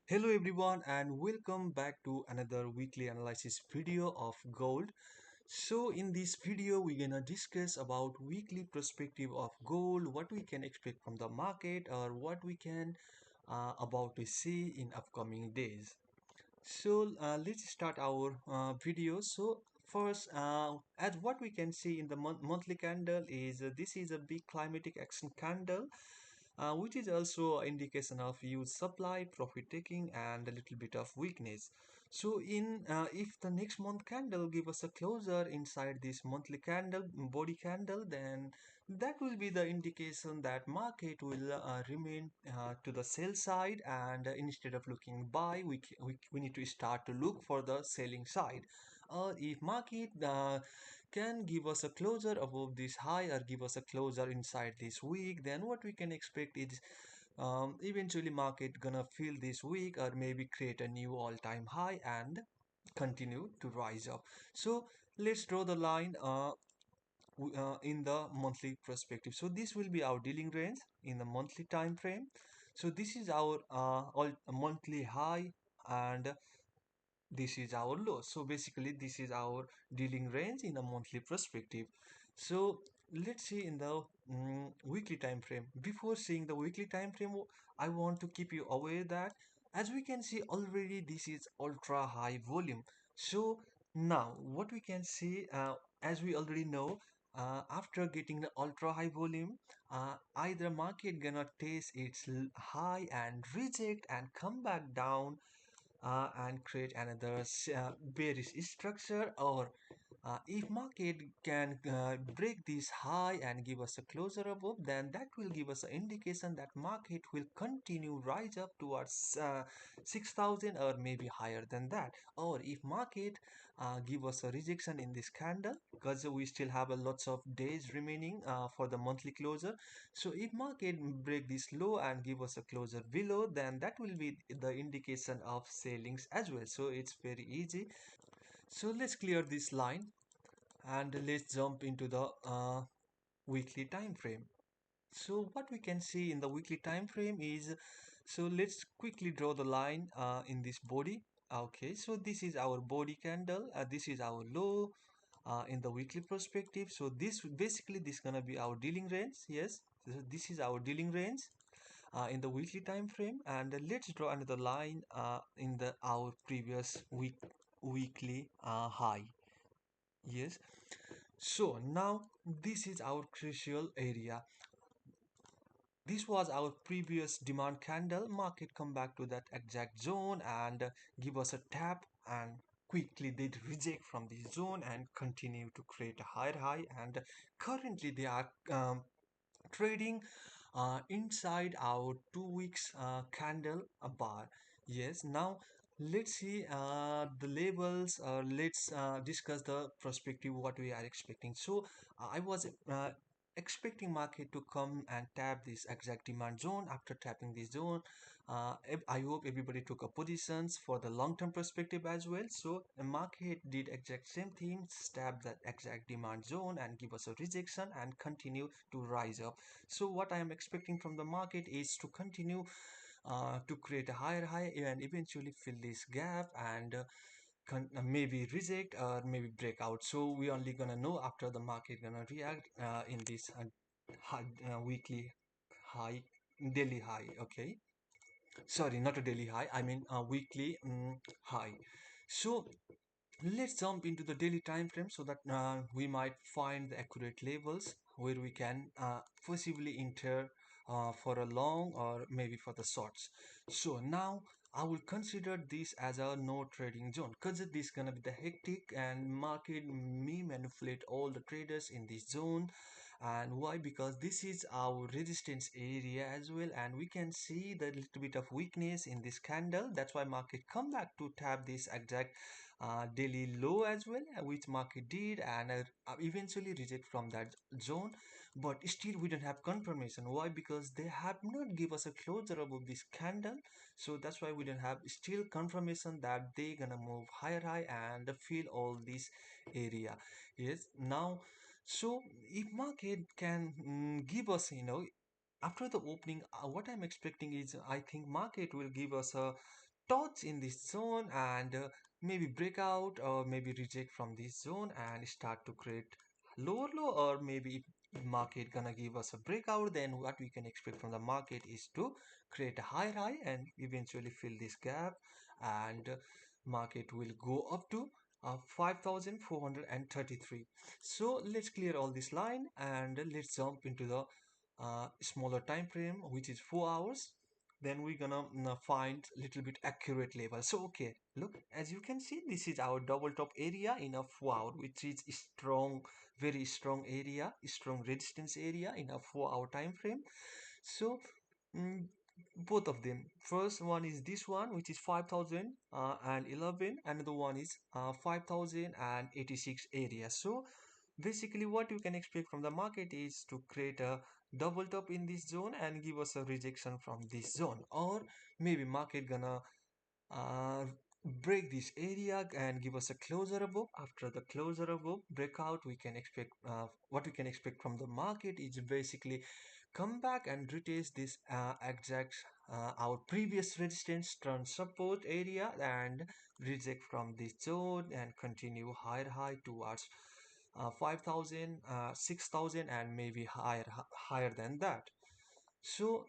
Hello everyone and welcome back to another weekly analysis video of gold. So in this video we're gonna discuss about weekly perspective of gold, what we can expect from the market or what we can about to see in upcoming days. So let's start our video. So first, as what we can see in the monthly candle is this is a big climatic action candle, which is also an indication of huge supply, profit taking, and a little bit of weakness. So, in if the next month candle give us a closure inside this monthly candle body candle, then that will be the indication that market will remain to the sell side, and instead of looking buy, we need to start to look for the selling side. Or if market can give us a closure above this high or give us a closure inside this week, then what we can expect is eventually market gonna fill this week or maybe create a new all-time high and continue to rise up. So let's draw the line in the monthly perspective. So this will be our dealing range in the monthly time frame. So this is our all monthly high, and this is our low. So basically this is our dealing range in a monthly perspective. So let's see in the weekly time frame. Before seeing the weekly time frame, I want to keep you aware that as we can see already this is ultra high volume. So now what we can see, as we already know, after getting the ultra high volume, either market gonna test its high and reject and come back down and create another bearish structure, or if market can break this high and give us a closer above, then that will give us an indication that market will continue rise up towards 6,000 or maybe higher than that. Or if market give us a rejection in this candle, because we still have a lots of days remaining for the monthly closure. So if market break this low and give us a closer below, then that will be the indication of sellings as well. So it's very easy. So let's clear this line and let's jump into the weekly time frame. So what we can see in the weekly time frame is, so let's quickly draw the line in this body. Okay, so this is our body candle, this is our low in the weekly perspective. So this basically this gonna be our dealing range. Yes, so this is our dealing range in the weekly time frame, and let's draw another line in the our previous weekly high. Yes, so now this is our crucial area. This was our previous demand candle. Market come back to that exact zone and give us a tap, and quickly they reject from this zone and continue to create a higher high, and currently they are trading inside our 2 weeks candle bar. Yes, now let's see the labels, let's discuss the perspective what we are expecting. So I was expecting market to come and tap this exact demand zone. After tapping this zone, I hope everybody took a positions for the long-term perspective as well. So the market did exact same thing, tap that exact demand zone and give us a rejection and continue to rise up. So what I am expecting from the market is to continue to create a higher high and eventually fill this gap and maybe reject or maybe break out. So we only gonna know after the market gonna react in this weekly high, daily high. Okay, sorry, not a daily high, I mean a weekly high. So let's jump into the daily time frame so that we might find the accurate levels where we can possibly enter for a long or maybe for the shorts. So now I will consider this as a no trading zone, because this is gonna be the hectic and market may manipulate all the traders in this zone. And why? Because this is our resistance area as well, and we can see the little bit of weakness in this candle. That's why market come back to tap this exact daily low as well, which market did, and eventually reject from that zone. But still we don't have confirmation. Why? Because they have not give us a closure above this candle. So that's why we don't have still confirmation that they gonna move higher high and fill all this area. Yes, now so if market can give us, after the opening, what I'm expecting is I think market will give us a touch in this zone and maybe break out or maybe reject from this zone and start to create lower low, or maybe if market gonna give us a breakout, then what we can expect from the market is to create a higher high and eventually fill this gap, and market will go up to 5433. So let's clear all this line and let's jump into the smaller time frame, which is 4 hours. Then we're gonna find little bit accurate level. So okay, look, as you can see, this is our double top area in a 4 hour, which is strong, very strong area, strong resistance area in a 4 hour time frame. So mm, both of them, first one is this one, which is 5011. Another one is 5086 area. So basically what you can expect from the market is to create a double top in this zone and give us a rejection from this zone, or maybe market gonna uh, break this area and give us a closer above. After the closer above breakout, we can expect what we can expect from the market is basically come back and retest this exact our previous resistance turn support area and reject from this zone and continue higher high towards 5000, 6000, and maybe higher than that. So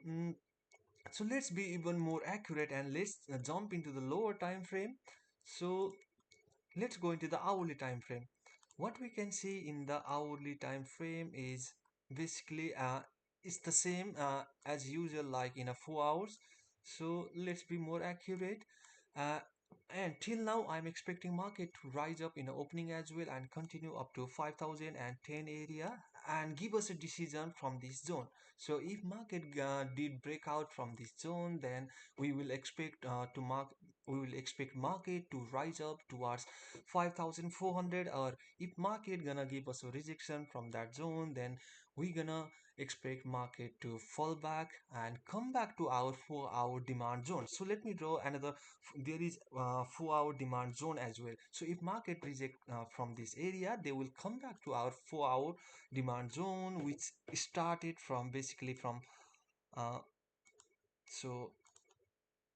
so let's be even more accurate and let's jump into the lower time frame. So let's go into the hourly time frame. What we can see in the hourly time frame is basically it's the same as usual, like in a 4 hours. So let's be more accurate. Uh, and till now, I'm expecting market to rise up in the opening as well and continue up to 5010 area and give us a decision from this zone. So if market did break out from this zone, then we will expect we will expect market to rise up towards 5400, or if market gonna give us a rejection from that zone, then we gonna expect market to fall back and come back to our 4 hour demand zone. So let me draw another, there is 4 hour demand zone as well. So if market reject from this area, they will come back to our 4 hour demand zone, which started from basically from uh, so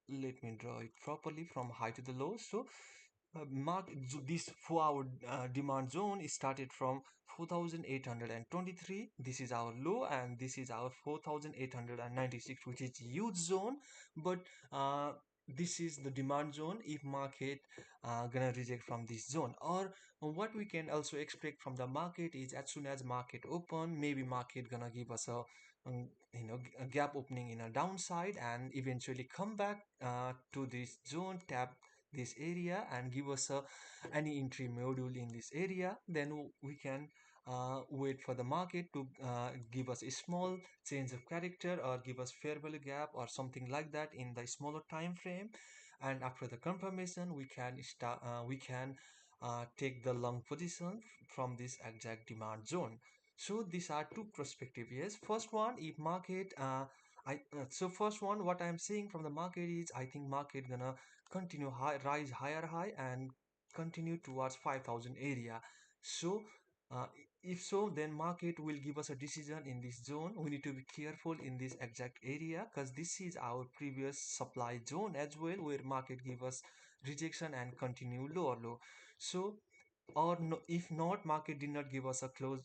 let me draw it properly from high to the low. So this 4 hour demand zone is started from 4823. This is our low and this is our 4896, which is huge zone. But this is the demand zone if market gonna reject from this zone. Or what we can also expect from the market is as soon as market open, maybe market gonna give us a a gap opening in a downside and eventually come back to this zone, tap this area and give us a any entry module in this area. Then we can wait for the market to give us a small change of character or give us fair value gap or something like that in the smaller time frame, and after the confirmation we can take the long position from this exact demand zone. So these are two perspective. Yes, first one, if market so first one, what I'm seeing from the market is I think market gonna continue high, rise higher high and continue towards 5000 area. So uh, if so, then market will give us a decision in this zone. We need to be careful in this exact area because this is our previous supply zone as well, where market give us rejection and continue lower low. So or no, if not, market did not give us a close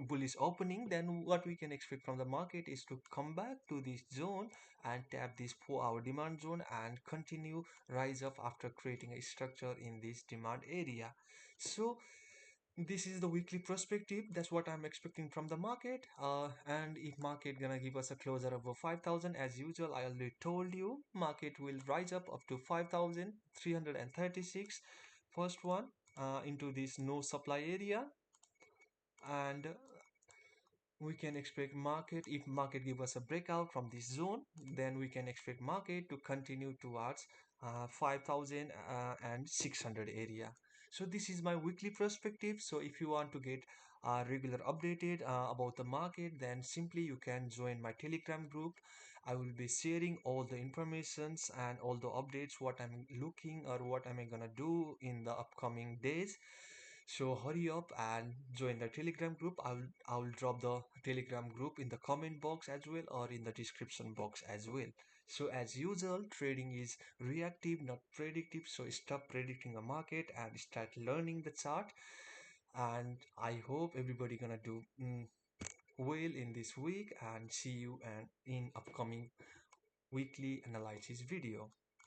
bullish opening, then what we can expect from the market is to come back to this zone and tap this 4 hour demand zone and continue rise up after creating a structure in this demand area. So this is the weekly perspective. That's what I'm expecting from the market. And if market gonna give us a closer above 5000, as usual, I already told you, market will rise up to 5336. First one into this no supply area, and we can expect market, if market give us a breakout from this zone, then we can expect market to continue towards 5600 area. So this is my weekly perspective. So if you want to get regular updated about the market, then simply you can join my telegram group. I will be sharing all the informations and all the updates, what I'm looking or what am I gonna do in the upcoming days. So hurry up and join the Telegram group. I will drop the Telegram group in the comment box as well or in the description box as well. So as usual, trading is reactive, not predictive. So stop predicting the market and start learning the chart. And I hope everybody gonna do well in this week, and see you and in upcoming weekly analysis video.